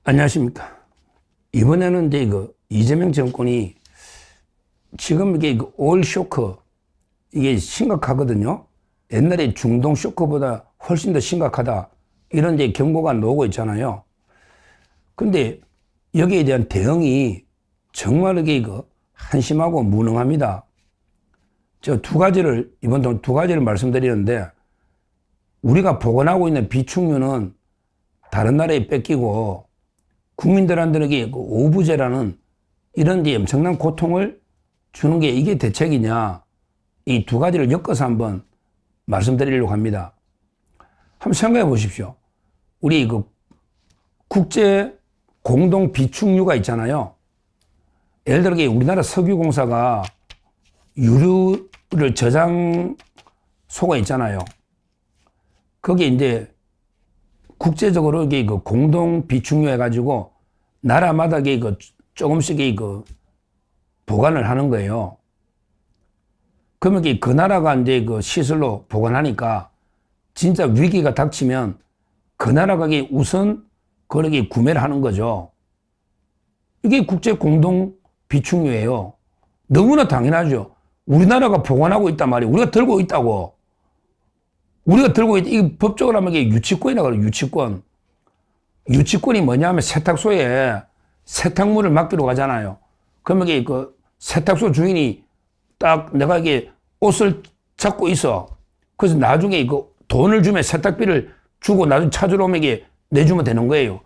안녕하십니까. 이번에는 이제 이재명 정권이 지금 이게 오일 쇼크 이게 심각하거든요. 옛날에 중동 쇼크보다 훨씬 더 심각하다. 이런 이제 경고가 나오고 있잖아요. 근데 여기에 대한 대응이 정말 이게 한심하고 무능합니다. 저 이번 두 가지를 말씀드리는데, 우리가 보관하고 있는 비축유는 다른 나라에 뺏기고 국민들한테는 오부제라는 이런 데 엄청난 고통을 주는 게 이게 대책이냐, 이 두 가지를 엮어서 한번 말씀드리려고 합니다. 한번 생각해 보십시오. 우리 국제 공동 비축유가 있잖아요. 예를 들어 우리나라 석유공사가 유류를 저장소가 있잖아요. 거기에 이제 국제적으로 이게 공동 비축유 해가지고 나라마다 이게 조금씩 보관을 하는 거예요. 그러면 그 나라가 이제 시설로 보관하니까 진짜 위기가 닥치면 그 나라가 우선 그렇게 구매를 하는 거죠. 이게 국제 공동 비축유예요. 너무나 당연하죠. 우리나라가 보관하고 있단 말이에요. 우리가 들고 있다고. 이 법적으로 하면 이게 유치권이라고 그래요. 유치권. 유치권이 뭐냐면 세탁소에 세탁물을 맡기러 가잖아요. 그러면 이게 세탁소 주인이 딱 내가 이게 옷을 찾고 있어. 그래서 나중에 돈을 주면 세탁비를 주고 나중에 찾으러 오면 이게 내주면 되는 거예요.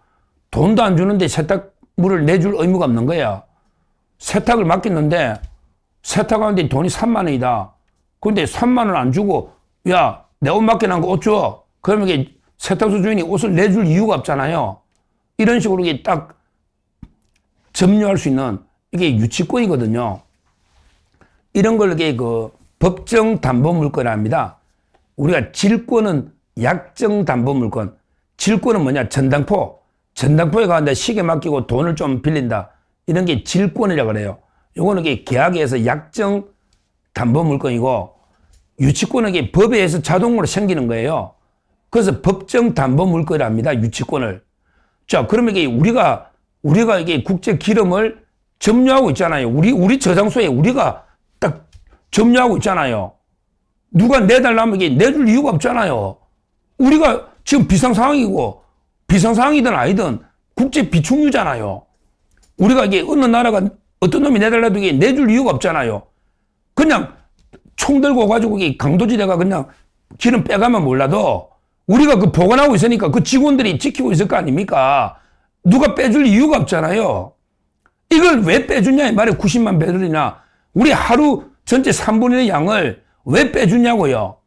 돈도 안 주는데 세탁물을 내줄 의무가 없는 거야. 세탁을 맡겼는데 세탁하는데 돈이 3만 원이다. 근데 3만 원 안 주고 야, 내 옷 맡겨놓은 거 옷 줘. 그러면 이게 세탁소 주인이 옷을 내줄 이유가 없잖아요. 이런 식으로 이게 딱 점유할 수 있는 이게 유치권이거든요. 이런 걸 이게 법정 담보 물건이랍니다. 우리가 질권은 약정 담보 물건. 질권은 뭐냐? 전당포. 전당포에 가는데 시계 맡기고 돈을 좀 빌린다. 이런 게 질권이라고 그래요. 요거는 이게 계약에서 약정 담보 물건이고, 유치권은 이게 법에 의해서 자동으로 생기는 거예요. 그래서 법정 담보 물건이랍니다. 유치권을. 자, 그러면 이게 우리가 이게 국제 기름을 점유하고 있잖아요. 우리 저장소에 우리가 딱 점유하고 있잖아요. 누가 내달라면 이게 내줄 이유가 없잖아요. 우리가 지금 비상상황이고, 비상상황이든 아니든 국제 비축유잖아요. 우리가 이게 어느 나라가 어떤 놈이 내달라도 이게 내줄 이유가 없잖아요. 그냥 총 들고 가지고 강도지대가 그냥 기름 빼가면 몰라도 우리가 보관하고 있으니까 그 직원들이 지키고 있을 거 아닙니까? 누가 빼줄 이유가 없잖아요. 이걸 왜 빼주냐 이 말이에요. 90만 배럴이나 우리 하루 전체 3분의 1의 양을 왜 빼주냐고요.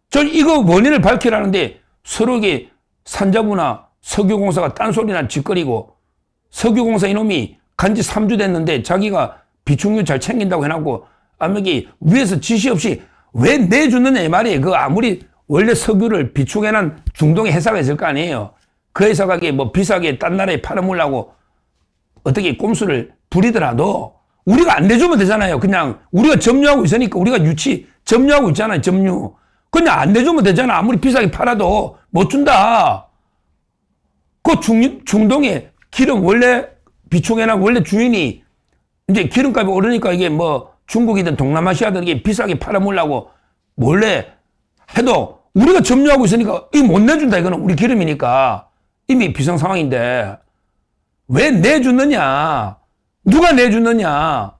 전 이거 원인을 밝히라는데 서로 이게 산자부나 석유공사가 딴소리나 짓거리고, 석유공사 이놈이 간지 3주 됐는데 자기가 비축유 잘 챙긴다고 해놓고 아무리 위에서 지시 없이 왜 내주느냐 이 말이에요. 아무리 원래 석유를 비축해놓은 중동의 회사가 있을 거 아니에요. 그 회사가 비싸게 딴 나라에 팔아먹으려고 어떻게 꼼수를 부리더라도 우리가 안 내주면 되잖아요. 그냥 우리가 점유하고 있으니까 우리가 점유하고 있잖아요. 점유. 그냥 안 내주면 되잖아. 아무리 비싸게 팔아도 못 준다. 중동에 기름 원래 비축해놓은 원래 주인이 이제 기름값이 오르니까 이게 중국이든 동남아시아든 이게 비싸게 팔아먹으려고 몰래 해도 우리가 점유하고 있으니까 이거 못 내준다. 이거는 우리 기름이니까 이미 비상 상황인데 왜 내주느냐? 누가 내주느냐?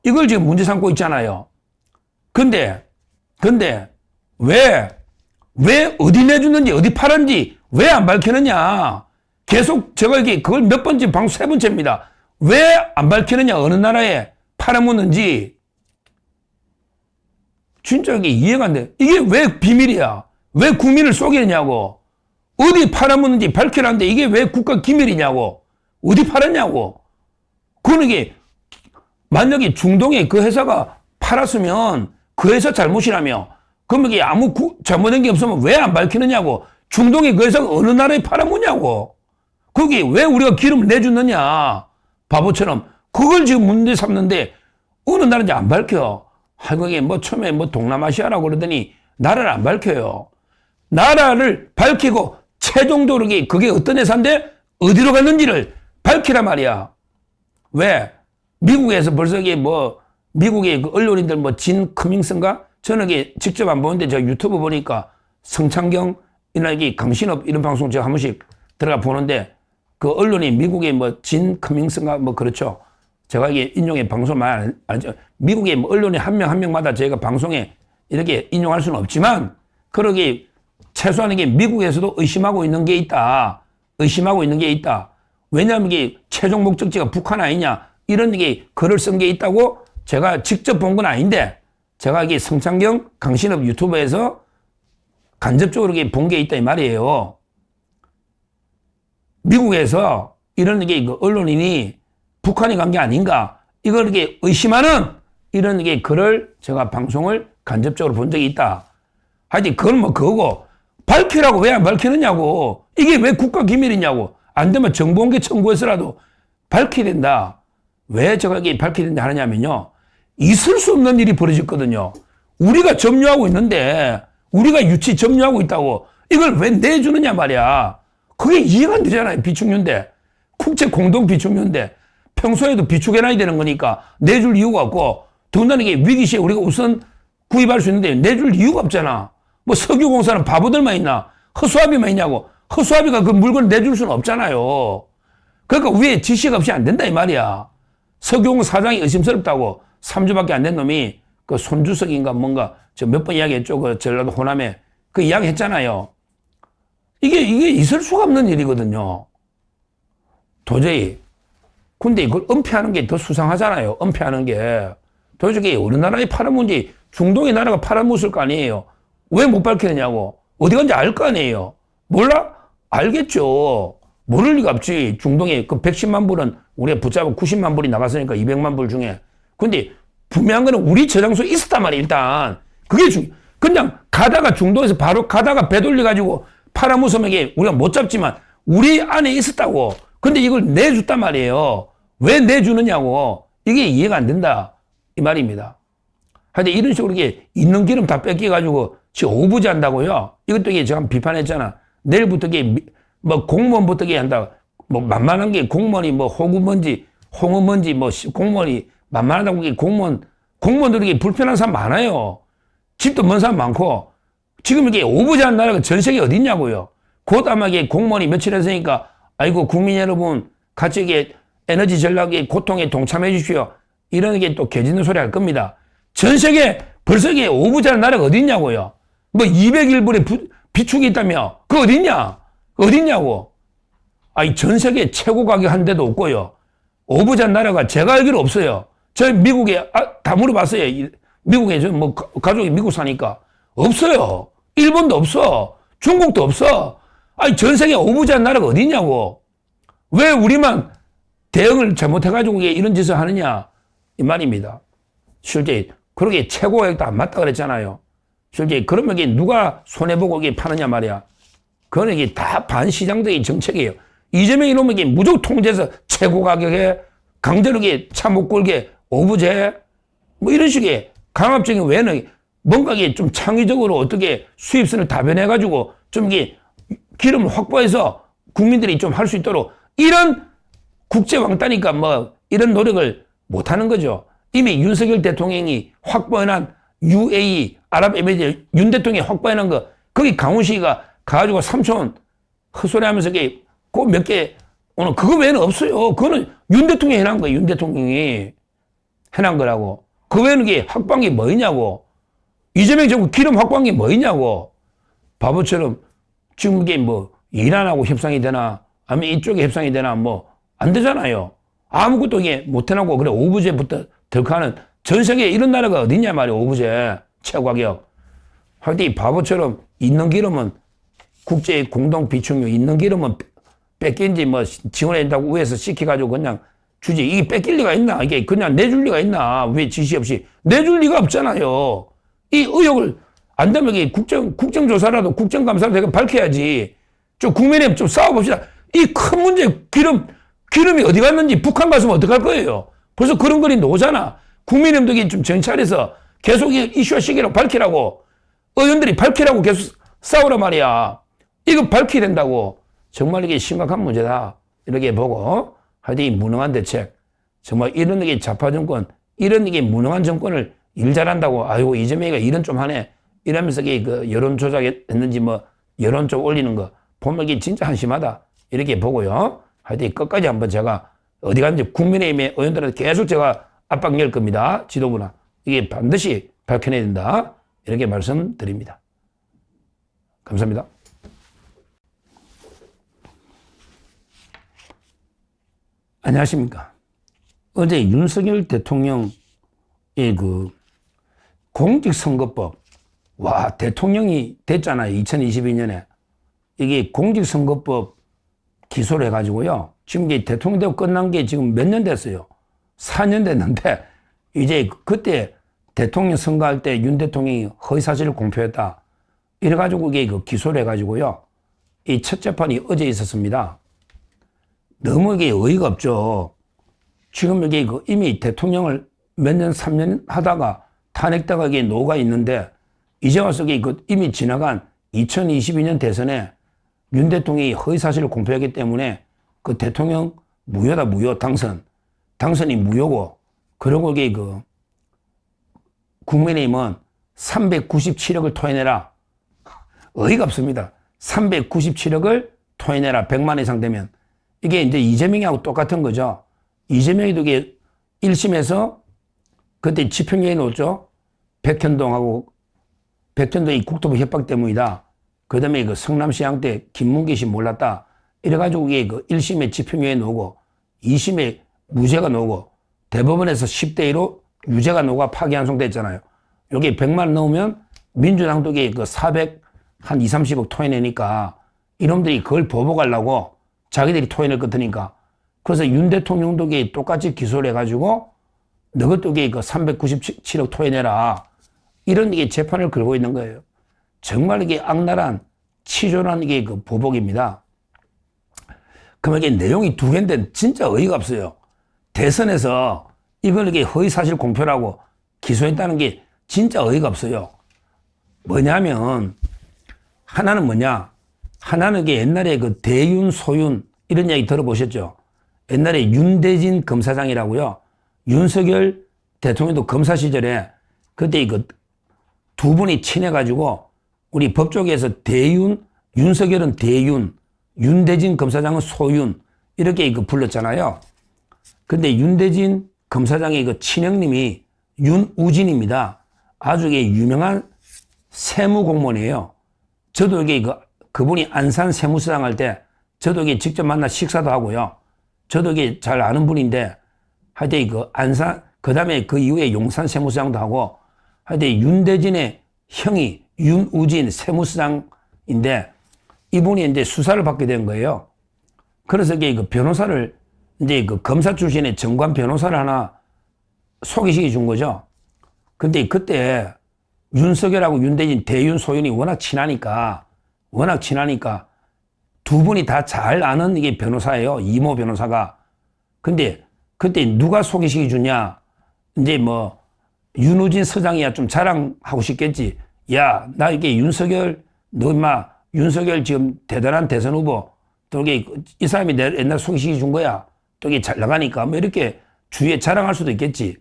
이걸 지금 문제 삼고 있잖아요. 근데 왜 어디 내주는지 어디 팔았는지 왜 안 밝히느냐? 계속 제가 그걸 몇 번째 방송 3번째입니다. 왜 안 밝히느냐? 어느 나라에 팔아먹는지. 진짜 이게 이해가 안 돼. 이게 왜 비밀이야? 왜 국민을 속이느냐고. 어디 팔아먹는지 밝히라는데 이게 왜 국가 기밀이냐고. 어디 팔았냐고. 그건 이게 만약에 중동에 그 회사가 팔았으면 그 회사 잘못이라며. 그러면 이게 아무 잘못된 게 없으면 왜 안 밝히느냐고. 중동에 그 회사가 어느 나라에 팔아먹냐고. 거기 왜 우리가 기름을 내주느냐. 바보처럼. 그걸 지금 문제 삼는데 어느 나라인지 안 밝혀. 한국에 처음에 동남아시아라고 그러더니 나라를 안 밝혀요. 나라를 밝히고 최종적으로 그게 어떤 회사인데 어디로 갔는지를 밝히란 말이야. 왜? 미국에서 벌써 이게 뭐, 미국의 그 언론인들 뭐, 진 커밍스인가? 저는 이게 직접 안 보는데 제가 유튜브 보니까 성창경, 이게 강신업 이런 방송 제가 한 번씩 들어가 보는데 그 언론이 미국의 뭐, 진 커밍스인가? 뭐, 그렇죠. 제가 이게 인용의 방송 많이 알죠. 미국의 뭐 언론이 한 명 한 명마다 저희가 방송에 이렇게 인용할 수는 없지만 그러게 최소한 이게 미국에서도 의심하고 있는 게 있다. 의심하고 있는 게 있다. 왜냐하면 이게 최종 목적지가 북한 아니냐. 이런 게 글을 쓴 게 있다고 제가 직접 본 건 아닌데 제가 이게 성창경 강신업 유튜브에서 간접적으로 본 게 있다 이 말이에요. 미국에서 이런 게 그 언론인이 북한이 간 게 아닌가. 이걸 이렇게 의심하는 이런 게 글을 제가 방송을 간접적으로 본 적이 있다. 하여튼 그건 뭐 그거고 밝히라고 왜 안 밝히느냐고. 이게 왜 국가기밀이냐고. 안 되면 정보공개 청구해서라도 밝혀야 된다. 왜 제가 이게 밝혀야 된다 하느냐면요. 있을 수 없는 일이 벌어졌거든요. 우리가 점유하고 있는데 우리가 유치 점유하고 있다고 이걸 왜 내주느냐 말이야. 그게 이해가 안 되잖아요. 비축유인데. 국제 공동 비축유인데 평소에도 비축해놔야 되는 거니까 내줄 이유가 없고 더군다나 이게 위기 시에 우리가 우선 구입할 수 있는데 내줄 이유가 없잖아. 뭐 석유공사는 바보들만 있나? 허수아비만 있냐고. 허수아비가 그 물건을 내줄 수는 없잖아요. 그러니까 위에 지시가 없이 안 된다 이 말이야. 석유공 사장이 의심스럽다고 3주밖에 안 된 놈이 그 손주석인가 뭔가 저 몇 번 이야기했죠. 그 전라도 호남에 그 이야기 했잖아요. 이게 있을 수가 없는 일이거든요. 도저히. 근데 이걸 은폐하는 게 더 수상하잖아요. 은폐하는 게. 도저히 우리나라의 팔아먹은지 중동의 나라가 팔아먹을 거 아니에요. 왜 못 밝히느냐고. 어디 간지 알 거 아니에요. 몰라? 알겠죠. 모를 리가 없지. 중동에 그 110만 불은 우리가 붙잡아 90만 불이 나갔으니까 200만 불 중에. 근데 분명한 거는 우리 저장소에 있었단 말이에요. 일단. 그게 그냥 가다가 중동에서 바로 가다가 배 돌려가지고 팔아먹으면 우리가 못 잡지만 우리 안에 있었다고. 근데 이걸 내줬단 말이에요. 왜 내주느냐고. 이게 이해가 안 된다. 이 말입니다. 하여튼 이런 식으로 이게 있는 기름 다 뺏겨가지고 지금 오부지 한다고요. 이것도 이게 제가 제가 내일부터 이게 뭐 공무원부터 이게 한다. 뭐 만만한 게 공무원이 뭐 호구먼지, 홍어먼지 뭐 공무원이 만만하다고 이게 공무원들이 불편한 사람 많아요. 집도 먼 사람 많고 지금 이게 오부지 한 나라가 전 세계에 어디 있냐고요. 곧 아마 이게 공무원이 며칠 했으니까 아이고 국민 여러분 같이 이게 에너지 전략의 고통에 동참해 주십시오. 이런 게 또 개짖는 소리 할 겁니다. 전 세계 벌써 이게 오부자는 나라가 어디 있냐고요. 뭐 201불에 비축이 있다며. 그거 어디 있냐? 어디 있냐고. 아니 전 세계 최고 가격 한 데도 없고요. 오부자 나라가 제가 알기로 없어요. 저 미국에 다 물어봤어요. 미국에 저 뭐 가족이 미국 사니까 없어요. 일본도 없어. 중국도 없어. 아니 전 세계 오부자 나라가 어디 있냐고. 왜 우리만 대응을 잘못해가지고 이런 짓을 하느냐 이 말입니다. 실제 그러게 최고 가격도 안 맞다 그랬잖아요. 실제 그러면 이게 누가 손해보고 이게 파느냐 말이야. 그건 이게 다 반시장적인 정책이에요. 이재명이 이러면 이게 무조건 통제해서 최고 가격에 강제로 이게 차 못 걸게 오부제 뭐 이런 식의 강압적인 외에는 뭔가 이게 좀 창의적으로 어떻게 수입선을 다변해가지고 좀 이게 기름을 확보해서 국민들이 좀 할 수 있도록 이런 국제 왕따니까 뭐 이런 노력을 못 하는 거죠. 이미 윤석열 대통령이 확보해놓은 UAE, 아랍에미리트 윤 대통령이 확보해놓은 거, 거기 강훈식이가 가가지고 3천 헛소리 하면서 그 몇 개, 오늘 그거 외에는 없어요. 그거는 윤 대통령이 해놓은 거예요. 윤 대통령이 해놓은 거라고. 그 외에는 게 확보한 게 뭐냐고. 이재명 정부 기름 확보한 게 뭐냐고. 바보처럼 지금 이게 뭐 이란하고 협상이 되나, 아니면 이쪽에 협상이 되나, 뭐 안 되잖아요. 아무것도 이게 못 해놓고 그래 오부제부터 덜카는 전 세계에 이런 나라가 어딨냐 말이야. 오부제 최고 가격. 하여튼 이 바보처럼 있는 기름은 국제 공동 비축유 있는 기름은 뺏긴지 뭐 지원한다고 위에서 시켜가지고 그냥 주지. 이게 뺏길 리가 있나? 이게 그냥 내줄 리가 있나? 왜 지시 없이 내줄 리가 없잖아요. 이 의혹을 안 되면 이게 국정조사라도 국정감사라도 밝혀야지. 좀 국민의힘 좀 싸워봅시다. 이 큰 문제 기름이 어디 갔는지 북한 갔으면 어떡할 거예요? 벌써 그런 거리 나오잖아. 국민의힘도 좀 정찰해서 계속 이슈화 시기라고 밝히라고. 의원들이 밝히라고 계속 싸우란 말이야. 이거 밝혀야 된다고. 정말 이게 심각한 문제다. 이렇게 보고 하여튼 이 무능한 대책 정말 이런 게 좌파 정권 이런 게 무능한 정권을 일 잘한다고 아이고 이재명이가 일은 좀 하네 이러면서 그 여론 조작했는지 뭐 여론 쪽 올리는 거 보면 이게 진짜 한심하다 이렇게 보고요. 하여튼 끝까지 한번 제가 어디 갔는지 국민의힘의 의원들한테 계속 제가 압박 열 겁니다. 지도부나 이게 반드시 밝혀내야 된다 이렇게 말씀드립니다. 감사합니다. 안녕하십니까. 어제 윤석열 대통령의 그 공직선거법, 와, 대통령이 됐잖아요. 2022년에. 이게 공직선거법 기소를 해가지고요. 지금 이게 대통령 되고 끝난 게 지금 몇 년 됐어요. 4년 됐는데, 이제 그때 대통령 선거할 때 윤 대통령이 허위사실을 공표했다. 이래가지고 이게 그 기소를 해가지고요. 이 첫 재판이 어제 있었습니다. 너무 이게 어이가 없죠. 지금 이게 그 이미 대통령을 몇 년, 3년 하다가 탄핵다가 이게 노가 있는데 이제 와서 이게 그 이미 지나간 2022년 대선에 윤 대통령이 허위사실을 공표했기 때문에 그 대통령 무효다, 무효 당선. 당선이 무효고 그러고 이게 그 국민의힘은 397억을 토해내라. 어이가 없습니다. 397억을 토해내라. 100만 이상 되면. 이게 이제 이재명하고 똑같은 거죠. 이재명이도 이게 1심에서 그때 집행유예 놓았죠. 백현동이 국토부 협박 때문이다. 그 다음에 그 성남시장 때 김문기 씨 몰랐다. 이래가지고 이게 그 1심에 집행유예 놓고 2심에 무죄가 나오고 대법원에서 10대 1로 유죄가 나오고 파기환송됐잖아요. 여기 100만 넣으면 민주당도 그 400, 한 2, 30억 토해내니까 이놈들이 그걸 보복하려고 자기들이 토해낼 것 같으니까. 그래서 윤 대통령도 똑같이 기소를 해가지고 너것도 그 397억 토해내라. 이런 게 재판을 걸고 있는 거예요. 정말 이게 악랄한 치졸한 이게 그 보복입니다. 그러면 이게 내용이 두 개인데 진짜 어이가 없어요. 대선에서 이걸 이게 허위사실 공표라고 기소했다는 게 진짜 어이가 없어요. 뭐냐면, 하나는 뭐냐? 하나는 이게 옛날에 그 대윤, 소윤, 이런 이야기 들어보셨죠? 옛날에 윤대진 검사장이라고요. 윤석열 대통령도 검사 시절에 그때 그 두 분이 친해가지고 우리 법조계에서 대윤, 윤석열은 대윤, 윤대진 검사장은 소윤, 이렇게 그 불렀잖아요. 근데 윤대진 검사장의 그 친형님이 윤우진입니다. 아주 유명한 세무공무원이에요. 저도 이게 그분이 안산 세무서장 할 때 저도 이게 직접 만나 식사도 하고요. 저도 이게 잘 아는 분인데 하여튼 그 안산, 그 다음에 그 이후에 용산 세무서장도 하고 하여튼 윤대진의 형이 윤우진 세무서장인데 이분이 이제 수사를 받게 된 거예요. 그래서 이게 그 변호사를 이제 그 검사 출신의 정관 변호사를 하나 소개시켜 준 거죠. 근데 그때 윤석열하고 윤대진, 대윤, 소윤이 워낙 친하니까 두 분이 다 잘 아는 이게 변호사예요. 이모 변호사가. 근데 그때 누가 소개시켜 주냐? 이제 뭐 윤우진 서장이야 좀 자랑하고 싶겠지. 야, 나 이게 윤석열, 너 인마 윤석열 지금 대단한 대선 후보. 또 이게 이 사람이 내 옛날 소개시켜 준 거야. 또 이게 잘 나가니까 뭐 이렇게 주위에 자랑할 수도 있겠지.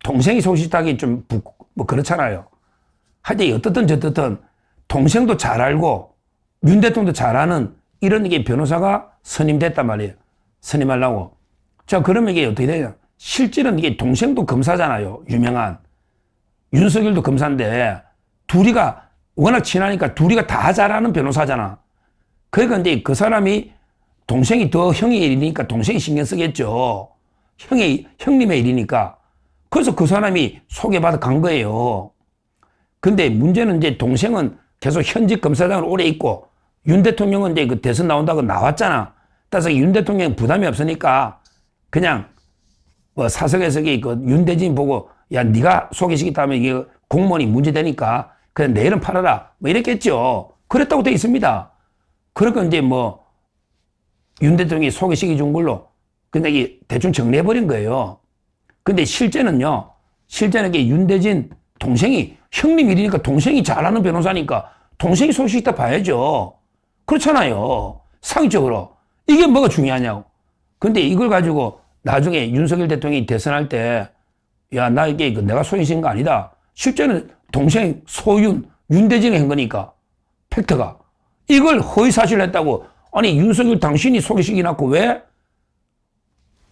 동생이 소개시키기 좀 뭐 그렇잖아요. 하여튼 어떻든 저떻든 동생도 잘 알고 윤 대통령도 잘 아는 이런 이게 변호사가 선임됐단 말이에요. 선임하려고. 자, 그러면 이게 어떻게 되냐. 실제는 이게 동생도 검사잖아요. 유명한. 윤석열도 검사인데 둘이가 워낙 친하니까 둘이가 다 잘 아는 변호사잖아. 그러니까 이제 그 사람이 동생이 더 형의 일이니까 동생이 신경 쓰겠죠. 형님의 일이니까. 그래서 그 사람이 소개받아 간 거예요. 근데 문제는 이제 동생은 계속 현직 검사장을 오래 있고 윤 대통령은 이제 그 대선 나온다고 나왔잖아. 따라서 윤 대통령 부담이 없으니까 그냥 뭐 사석에서 그 윤대진 보고 야, 네가 소개시켰다면 이게 공무원이 문제되니까 그냥 내 이름 팔아라. 뭐 이랬겠죠. 그랬다고 돼 있습니다. 그러니까 이제 뭐 윤 대통령이 소개시켜 준 걸로 그냥 이게 대충 정리해버린 거예요. 근데 실제는요, 이게 윤대진 동생이 형님 일이니까 동생이 잘하는 변호사니까 동생이 소개시켰다 봐야죠. 그렇잖아요. 상식적으로. 이게 뭐가 중요하냐고. 근데 이걸 가지고 나중에 윤석열 대통령이 대선할 때, 야, 나 이게 내가 소인시킨 거 아니다. 실제는 동생 소윤, 윤대진이 한 거니까. 팩트가. 이걸 허위사실을 했다고. 아니, 윤석열 당신이 소개시켜놨고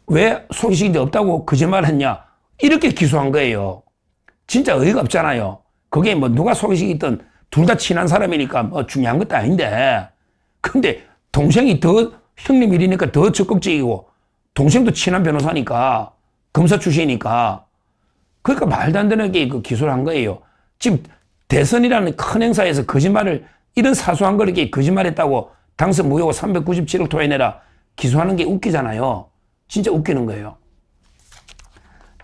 왜 소개시킨 적 없다고 거짓말 했냐. 이렇게 기소한 거예요. 진짜 어이가 없잖아요. 그게 뭐 누가 소개시키든 둘 다 친한 사람이니까 뭐 중요한 것도 아닌데. 근데 동생이 더 형님 일이니까 더 적극적이고 동생도 친한 변호사니까 검사 출신이니까 그러니까 말도 안 되는 게 그 기소를 한 거예요. 지금 대선이라는 큰 행사에서 거짓말을 이런 사소한 걸 이렇게 거짓말했다고 당선 무효고 397억 토해내라 기소하는 게 웃기잖아요. 진짜 웃기는 거예요.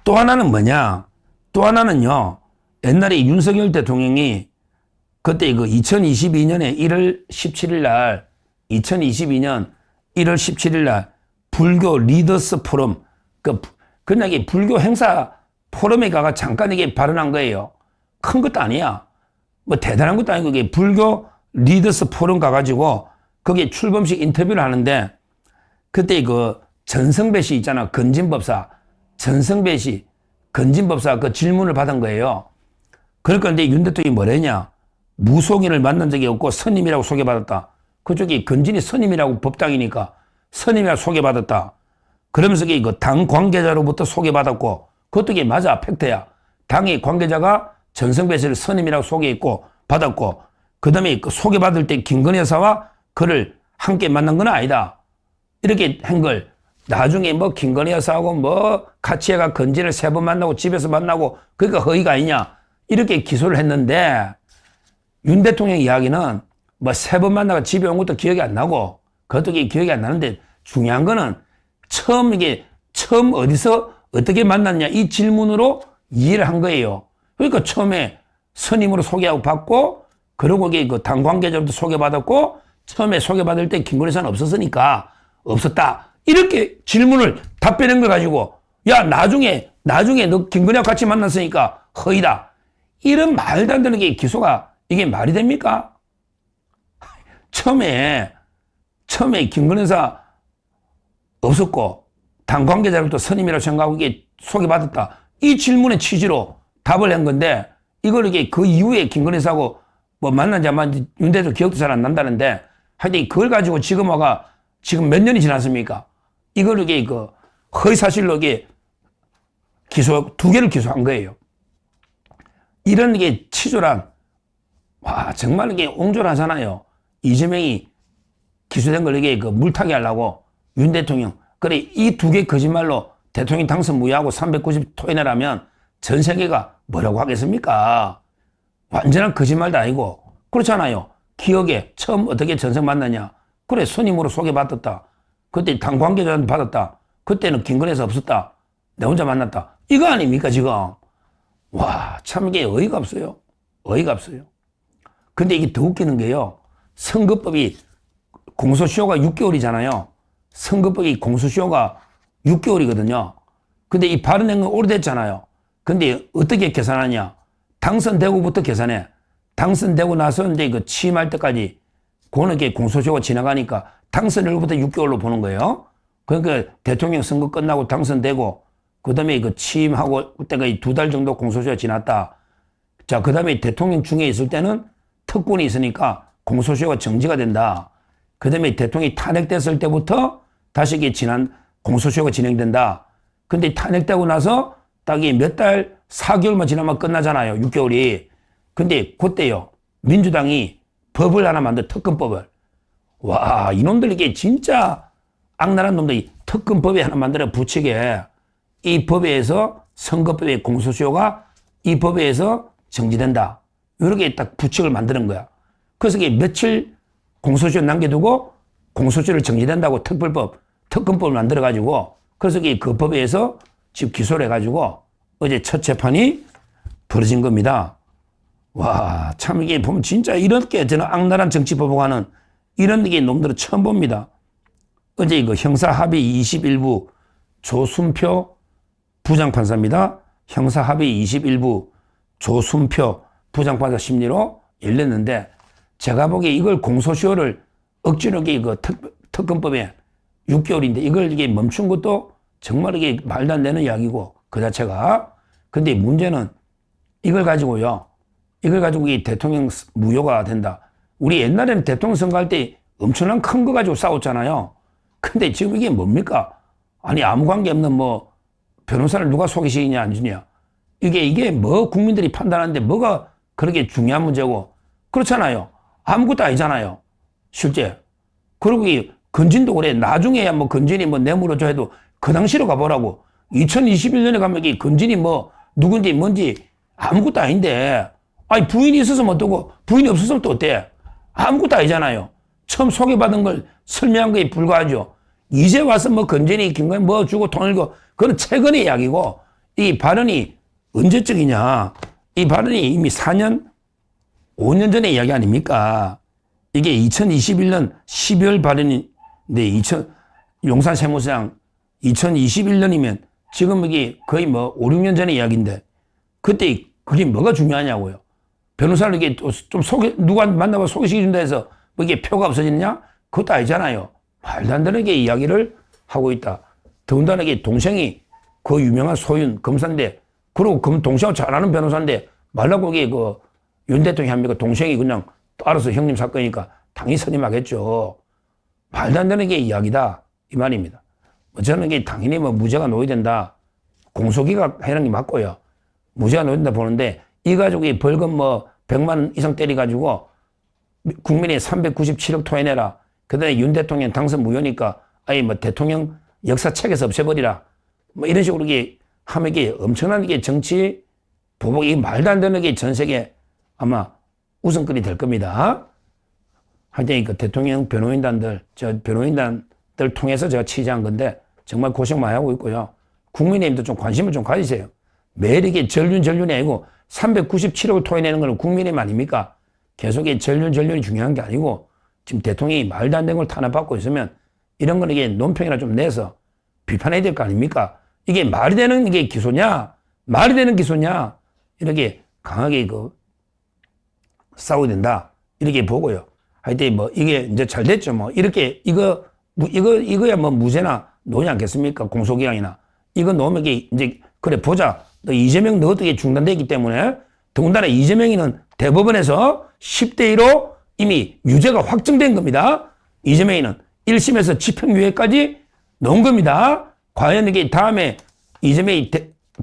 또 하나는 뭐냐? 또 하나는요. 옛날에 윤석열 대통령이 그때 그 2022년에 1월 17일 날 2022년 1월 17일 날 불교 리더스 포럼 그냥 이 불교 행사 포럼에 가가 잠깐 이게 발언한 거예요. 큰 것도 아니야. 뭐 대단한 것도 아니고 이게 불교 리더스 포럼 가가지고 거기에 출범식 인터뷰를 하는데 그때 그 전성배 씨 있잖아. 건진법사. 전성배 씨 건진법사 그 질문을 받은 거예요. 그러니까 근데 윤 대통령이 뭐랬냐. 무속인을 만난 적이 없고 스님이라고 소개받았다. 그쪽이 건진이 스님이라고 법당이니까 스님이라고 소개받았다. 그러면서 그 당 관계자로부터 소개받았고 그것도 이게 맞아. 팩트야. 당의 관계자가 전성배 씨를 스님이라고 소개했고 받았고 그 다음에 그 소개받을 때 김건희 여사와 그를 함께 만난 건 아니다. 이렇게 한 걸 나중에 뭐 김건희 여사하고 뭐 같이 해가 건진을 3번 만나고 집에서 만나고 그러니까 허위가 아니냐. 이렇게 기소를 했는데 윤 대통령 이야기는 뭐 3번 만나가 집에 온 것도 기억이 안 나고 그것도 기억이 안 나는데 중요한 거는 처음 어디서 어떻게 만났냐 이 질문으로 이해를 한 거예요. 그러니까 처음에 스님으로 소개하고 받고 그러고 그 당 관계자로도 소개받았고 처음에 소개받을 때 김건희 여사는 없었으니까 없었다. 이렇게 질문을 답변한 걸 가지고 야 나중에 너 김건희와 같이 만났으니까 허위다. 이런 말도 안 되는 게 기소가 이게 말이 됩니까? 처음에 김건희 여사 없었고 당 관계자로부터 스님이라고 생각하고 이게 소개받았다. 이 질문의 취지로 답을 한 건데 이걸 이게 그 이후에 김건희 여사하고 뭐 만난지 안 만난지 윤 대통령 기억도 잘 안 난다는데 하여튼 그걸 가지고 지금 몇 년이 지났습니까? 이걸 이게 그 허위사실로 이게 기소, 2개를 기소한 거예요. 이런 게 치졸한, 와, 정말 이게 옹졸하잖아요. 이재명이 기소된 걸 이게 그 물타기 하려고 윤 대통령. 그래, 이 2개 거짓말로 대통령 당선 무효하고 390 토해내라면 전 세계가 뭐라고 하겠습니까? 완전한 거짓말도 아니고. 그렇잖아요. 기억에 처음 어떻게 전생 만났냐. 그래, 스님으로 소개받았다. 그때 당 관계자한테 받았다. 그때는 김건희 여사 없었다. 내 혼자 만났다. 이거 아닙니까, 지금? 와, 참 이게 어이가 없어요. 어이가 없어요. 근데 이게 더 웃기는 게요. 선거법이 공소시효가 6개월이잖아요. 선거법이 공소시효가 6개월이거든요. 근데 이 발언한 건 오래됐잖아요. 근데 어떻게 계산하냐. 당선되고부터 계산해. 당선되고 나서 이제 그 취임할 때까지 그거는 이게 공소시효가 지나가니까 당선일부터 6개월로 보는 거예요. 그러니까 대통령 선거 끝나고 당선되고 그다음에 그 취임하고 그때가 2달 정도 공소시효가 지났다. 자, 그다음에 대통령 중에 있을 때는 특권이 있으니까 공소시효가 정지가 된다. 그다음에 대통령이 탄핵됐을 때부터 다시 이게 공소시효가 진행된다. 근데 탄핵되고 나서 딱 몇 달, 4개월만 지나면 끝나잖아요. 6개월이. 근데 그때요. 민주당이 법을 하나 만들어, 특검법을. 와, 이놈들 이게 진짜 악랄한 놈들이 특검법에 하나 만들어 붙이게 이 법에 의해서 선거법의 공소시효가 이 법에 의해서 정지된다. 이렇게 딱 부칙을 만드는 거야. 그래서 이게 며칠 공소시효 남겨두고 공소시효를 정지된다고 특검법을 만들어가지고 그래서 그 법에 의해서 지금 기소를 해가지고 어제 첫 재판이 벌어진 겁니다. 와, 참 이게 보면 진짜 이렇게 저는 악랄한 정치법원하는 이런 게 놈들은 처음 봅니다. 어제 이거 형사합의 21부 조순표 부장판사입니다. 형사합의 21부 조순표 부장판사 심리로 열렸는데 제가 보기에 이걸 공소시효를 억지로 그 특검법에 6개월인데 이걸 이게 멈춘 것도 정말 이게 말도 안 되는 이야기고 그 자체가. 근데 문제는 이걸 가지고요. 이걸 가지고 이 대통령 무효가 된다. 우리 옛날에는 대통령 선거할 때 엄청난 큰 거 가지고 싸웠잖아요. 근데 지금 이게 뭡니까? 아니 아무 관계 없는 뭐 변호사를 누가 소개시키냐 안 주냐. 이게 뭐 국민들이 판단하는데 뭐가 그렇게 중요한 문제고 그렇잖아요. 아무것도 아니잖아요. 실제. 그리고 이 건진도 그래. 나중에야 뭐 건진이 뭐 뇌물어줘 해도 그 당시로 가보라고. 2021년에 가면 이 건진이 뭐 누군지 뭔지 아무것도 아닌데 아니 부인이 있었으면 어떠고 부인이 없었으면 또 어때? 아무것도 아니잖아요. 처음 소개받은 걸 설명한 거에 불과하죠. 이제 와서 뭐 건진이 김건희 뭐 주고 돈을 거 그건 최근의 이야기고 이 발언이 언제적이냐. 이 발언이 이미 4년 5년 전의 이야기 아닙니까? 이게 2021년 12월 발언인데 용산 세무서장 2021년이면 지금 이게 거의 뭐 5, 6년 전의 이야기인데 그때 그게 뭐가 중요하냐고요. 변호사를 이게 좀 누가 만나고 소개시켜준다 해서 뭐 이게 표가 없어지느냐? 그것도 아니잖아요. 말도 안 되는 게 이야기를 하고 있다. 더군다나 이게 동생이 그 유명한 소윤 검사인데 그리고 동생하고 잘 아는 변호사인데 말라고 이게 그 윤 대통령이 합니까? 동생이 그냥 알아서 형님 사건이니까 당연히 선임하겠죠. 말도 안 되는 게 이야기다. 이 말입니다. 저는 이게 당연히 뭐 무죄가 노예된다. 공소기각 해는 게 맞고요. 무죄가 노예된다 보는데 이 가족이 벌금 뭐 100만 원 이상 때려가지고 국민이 397억 토해내라. 그 다음에 윤 대통령 당선 무효니까 아예 뭐 대통령 역사책에서 없애버리라. 뭐 이런 식으로 이게 하면 이게 엄청난 이게 정치 보복이 말도 안 되는 게 전 세계 아마 우선거리 될 겁니다. 하여튼 그 대통령 변호인단들, 변호인단들 통해서 제가 취재한 건데 정말 고생 많이 하고 있고요. 국민의힘도 좀 관심을 좀 가지세요. 매일 이게 전륜이 아니고 397억을 토해내는 건 국민의힘 아닙니까? 계속 이 전륜이 중요한 게 아니고 지금 대통령이 말도 안 되는 걸 탄압받고 있으면 이런 건 이게 논평이나 좀 내서 비판해야 될 거 아닙니까? 이게 말이 되는 이게 기소냐? 말이 되는 기소냐? 이렇게 강하게 싸워야 된다. 이렇게 보고요. 하여튼 뭐 이게 이제 잘 됐죠. 뭐 이렇게 이거야 뭐 무죄나 노지 않겠습니까? 공소기한이나. 이거 놓으면 이제 그래 보자. 너 이재명 너 어떻게 중단되기 때문에 더군다나 이재명이는 대법원에서 10대 1로 이미 유죄가 확정된 겁니다. 이재명이는 1심에서 집행유예까지 넣은 겁니다. 과연 이게 다음에 이재명이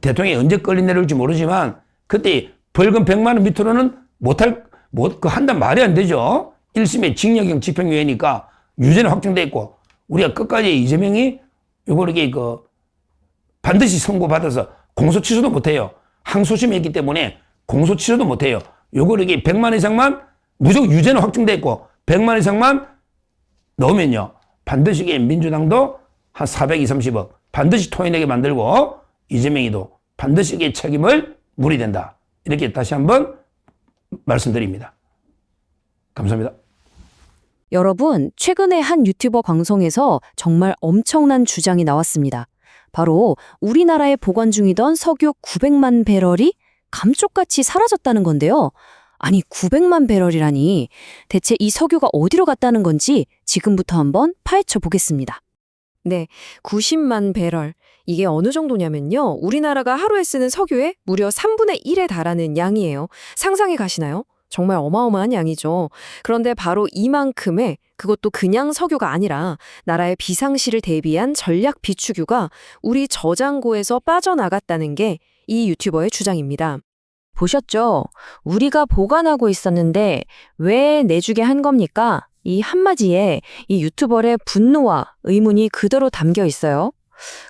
대통령이 언제 끌린 내려올지 모르지만 그때 벌금 100만 원 밑으로는 한단 말이 안 되죠. 1심에 징역형 집행유예니까 유죄는 확정돼 있고 우리가 끝까지 이재명이 이걸 이게 반드시 선고받아서 공소 취소도 못해요. 항소심이 있기 때문에 공소 취소도 못해요. 요걸 이게 100만 이상만 무조건 유죄는 확정돼 있고 100만 이상만 넣으면요. 반드시 이게 민주당도 한 430억 반드시 토해내게 만들고 이재명이도 반드시 이게 책임을 물어야 된다. 이렇게 다시 한번 말씀드립니다. 감사합니다. 여러분, 최근에 한 유튜버 방송에서 정말 엄청난 주장이 나왔습니다. 바로 우리나라에 보관 중이던 석유 900만 배럴이 감쪽같이 사라졌다는 건데요. 아니 900만 배럴이라니 대체 이 석유가 어디로 갔다는 건지 지금부터 한번 파헤쳐 보겠습니다. 네, 90만 배럴. 이게 어느 정도냐면요. 우리나라가 하루에 쓰는 석유의 무려 3분의 1에 달하는 양이에요. 상상이 가시나요? 정말 어마어마한 양이죠. 그런데 바로 이만큼의 그것도 그냥 석유가 아니라 나라의 비상시를 대비한 전략 비축유가 우리 저장고에서 빠져나갔다는 게 이 유튜버의 주장입니다. 보셨죠? 우리가 보관하고 있었는데 왜 내주게 한 겁니까? 이 한마디에 이 유튜버의 분노와 의문이 그대로 담겨 있어요.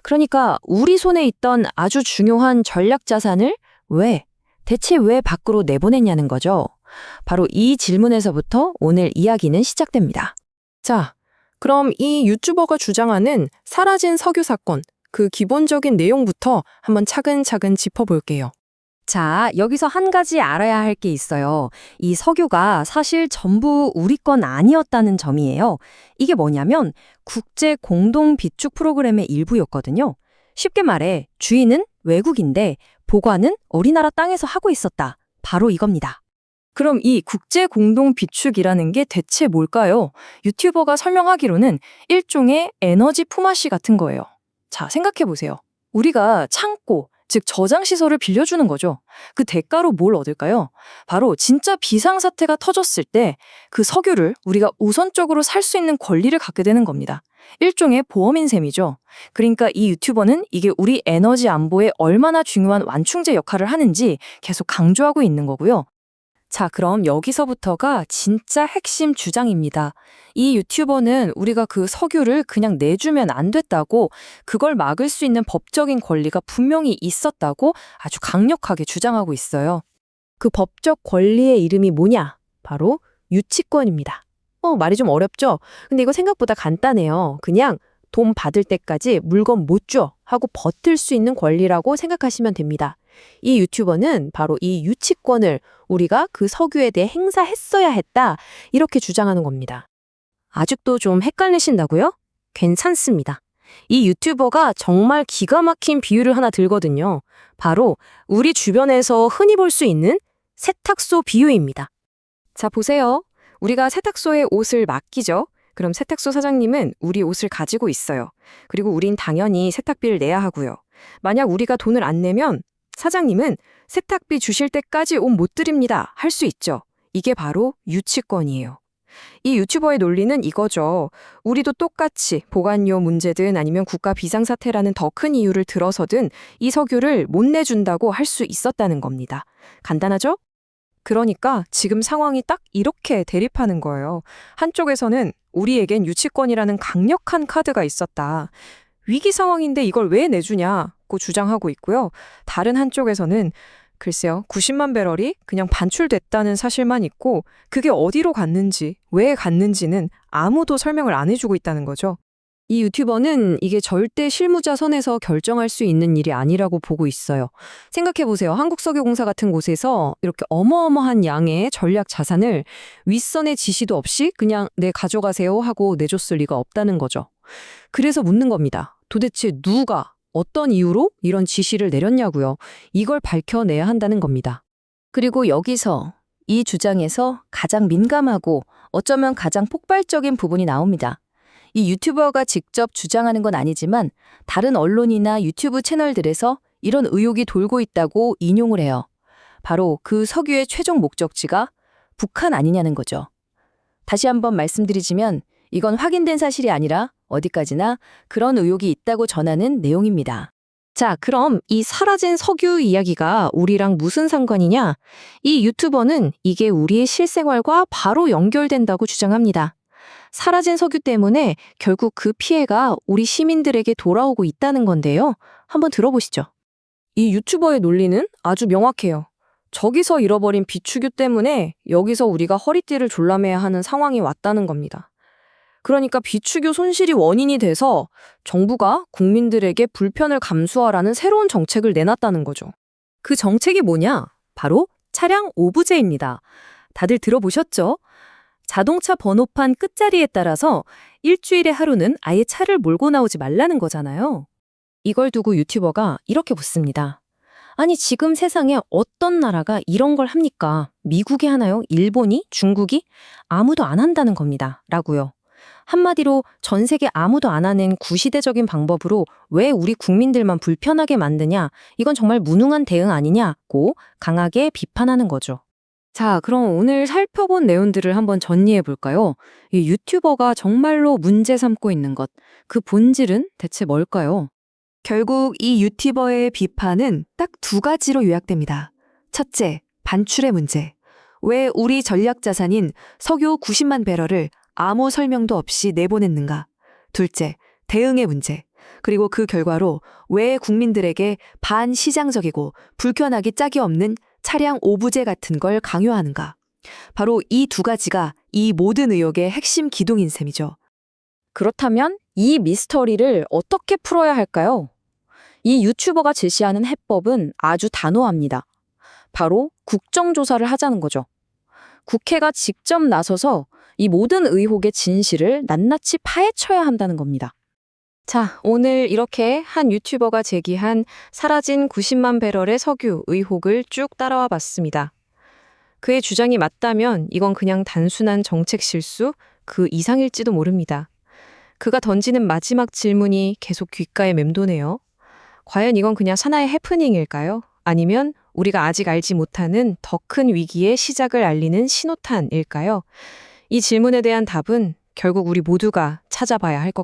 그러니까 우리 손에 있던 아주 중요한 전략 자산을 대체 왜 밖으로 내보냈냐는 거죠. 바로 이 질문에서부터 오늘 이야기는 시작됩니다. 자, 그럼 이 유튜버가 주장하는 사라진 석유 사건, 그 기본적인 내용부터 한번 차근차근 짚어볼게요. 자, 여기서 한 가지 알아야 할 게 있어요. 이 석유가 사실 전부 우리 건 아니었다는 점이에요. 이게 뭐냐면 국제 공동 비축 프로그램의 일부였거든요. 쉽게 말해 주인은 외국인데 보관은 우리나라 땅에서 하고 있었다. 바로 이겁니다. 그럼 이 국제 공동 비축이라는 게 대체 뭘까요? 유튜버가 설명하기로는 일종의 에너지 품앗이 같은 거예요. 자, 생각해 보세요. 우리가 창고, 즉 저장 시설을 빌려주는 거죠. 그 대가로 뭘 얻을까요? 바로 진짜 비상사태가 터졌을 때 그 석유를 우리가 우선적으로 살 수 있는 권리를 갖게 되는 겁니다. 일종의 보험인 셈이죠. 그러니까 이 유튜버는 이게 우리 에너지 안보에 얼마나 중요한 완충제 역할을 하는지 계속 강조하고 있는 거고요. 자, 그럼 여기서부터가 진짜 핵심 주장입니다. 이 유튜버는 우리가 그 석유를 그냥 내주면 안 됐다고, 그걸 막을 수 있는 법적인 권리가 분명히 있었다고 아주 강력하게 주장하고 있어요. 그 법적 권리의 이름이 뭐냐? 바로 유치권입니다. 말이 좀 어렵죠? 근데 이거 생각보다 간단해요. 그냥 돈 받을 때까지 물건 못 줘 하고 버틸 수 있는 권리라고 생각하시면 됩니다. 이 유튜버는 바로 이 유치권을 우리가 그 석유에 대해 행사했어야 했다, 이렇게 주장하는 겁니다. 아직도 좀 헷갈리신다고요? 괜찮습니다. 이 유튜버가 정말 기가 막힌 비유를 하나 들거든요. 바로 우리 주변에서 흔히 볼 수 있는 세탁소 비유입니다. 자, 보세요. 우리가 세탁소에 옷을 맡기죠. 그럼 세탁소 사장님은 우리 옷을 가지고 있어요. 그리고 우린 당연히 세탁비를 내야 하고요. 만약 우리가 돈을 안 내면 사장님은 세탁비 주실 때까지 옷 못 드립니다, 할 수 있죠. 이게 바로 유치권이에요. 이 유튜버의 논리는 이거죠. 우리도 똑같이 보관료 문제든 아니면 국가 비상사태라는 더 큰 이유를 들어서든 이 석유를 못 내준다고 할 수 있었다는 겁니다. 간단하죠? 그러니까 지금 상황이 딱 이렇게 대립하는 거예요. 한쪽에서는 우리에겐 유치권이라는 강력한 카드가 있었다. 위기 상황인데 이걸 왜 내주냐고 주장하고 있고요. 다른 한쪽에서는 글쎄요, 90만 배럴이 그냥 반출됐다는 사실만 있고 그게 어디로 갔는지, 왜 갔는지는 아무도 설명을 안 해주고 있다는 거죠. 이 유튜버는 이게 절대 실무자 선에서 결정할 수 있는 일이 아니라고 보고 있어요. 생각해보세요. 한국석유공사 같은 곳에서 이렇게 어마어마한 양의 전략 자산을 윗선의 지시도 없이 그냥 네, 가져가세요 하고 내줬을 리가 없다는 거죠. 그래서 묻는 겁니다. 도대체 누가, 어떤 이유로 이런 지시를 내렸냐고요. 이걸 밝혀내야 한다는 겁니다. 그리고 여기서 이 주장에서 가장 민감하고 어쩌면 가장 폭발적인 부분이 나옵니다. 이 유튜버가 직접 주장하는 건 아니지만 다른 언론이나 유튜브 채널들에서 이런 의혹이 돌고 있다고 인용을 해요. 바로 그 석유의 최종 목적지가 북한 아니냐는 거죠. 다시 한번 말씀드리자면 이건 확인된 사실이 아니라 어디까지나 그런 의혹이 있다고 전하는 내용입니다. 자, 그럼 이 사라진 석유 이야기가 우리랑 무슨 상관이냐? 이 유튜버는 이게 우리의 실생활과 바로 연결된다고 주장합니다. 사라진 석유 때문에 결국 그 피해가 우리 시민들에게 돌아오고 있다는 건데요. 한번 들어보시죠. 이 유튜버의 논리는 아주 명확해요. 저기서 잃어버린 비축유 때문에 여기서 우리가 허리띠를 졸라매야 하는 상황이 왔다는 겁니다. 그러니까 비축유 손실이 원인이 돼서 정부가 국민들에게 불편을 감수하라는 새로운 정책을 내놨다는 거죠. 그 정책이 뭐냐? 바로 차량 오브제입니다. 다들 들어보셨죠? 자동차 번호판 끝자리에 따라서 일주일에 하루는 아예 차를 몰고 나오지 말라는 거잖아요. 이걸 두고 유튜버가 이렇게 묻습니다. 아니, 지금 세상에 어떤 나라가 이런 걸 합니까? 미국이 하나요? 일본이? 중국이? 아무도 안 한다는 겁니다. 라고요. 한마디로 전 세계 아무도 안 하는 구시대적인 방법으로 왜 우리 국민들만 불편하게 만드냐? 이건 정말 무능한 대응 아니냐고 강하게 비판하는 거죠. 자, 그럼 오늘 살펴본 내용들을 한번 정리해 볼까요? 이 유튜버가 정말로 문제 삼고 있는 것, 그 본질은 대체 뭘까요? 결국 이 유튜버의 비판은 딱 두 가지로 요약됩니다. 첫째, 반출의 문제. 왜 우리 전략 자산인 석유 90만 배럴을 아무 설명도 없이 내보냈는가? 둘째, 대응의 문제. 그리고 그 결과로 왜 국민들에게 반시장적이고 불편하기 짝이 없는 차량 오브제 같은 걸 강요하는가? 바로 이 두 가지가 이 모든 의혹의 핵심 기둥인 셈이죠. 그렇다면 이 미스터리를 어떻게 풀어야 할까요? 이 유튜버가 제시하는 해법은 아주 단호합니다. 바로 국정조사를 하자는 거죠. 국회가 직접 나서서 이 모든 의혹의 진실을 낱낱이 파헤쳐야 한다는 겁니다. 자, 오늘 이렇게 한 유튜버가 제기한 사라진 90만 배럴의 석유 의혹을 쭉 따라와 봤습니다. 그의 주장이 맞다면 이건 그냥 단순한 정책 실수, 그 이상일지도 모릅니다. 그가 던지는 마지막 질문이 계속 귓가에 맴도네요. 과연 이건 그냥 하나의 해프닝일까요? 아니면 우리가 아직 알지 못하는 더 큰 위기의 시작을 알리는 신호탄일까요? 이 질문에 대한 답은 결국 우리 모두가 찾아봐야 할 것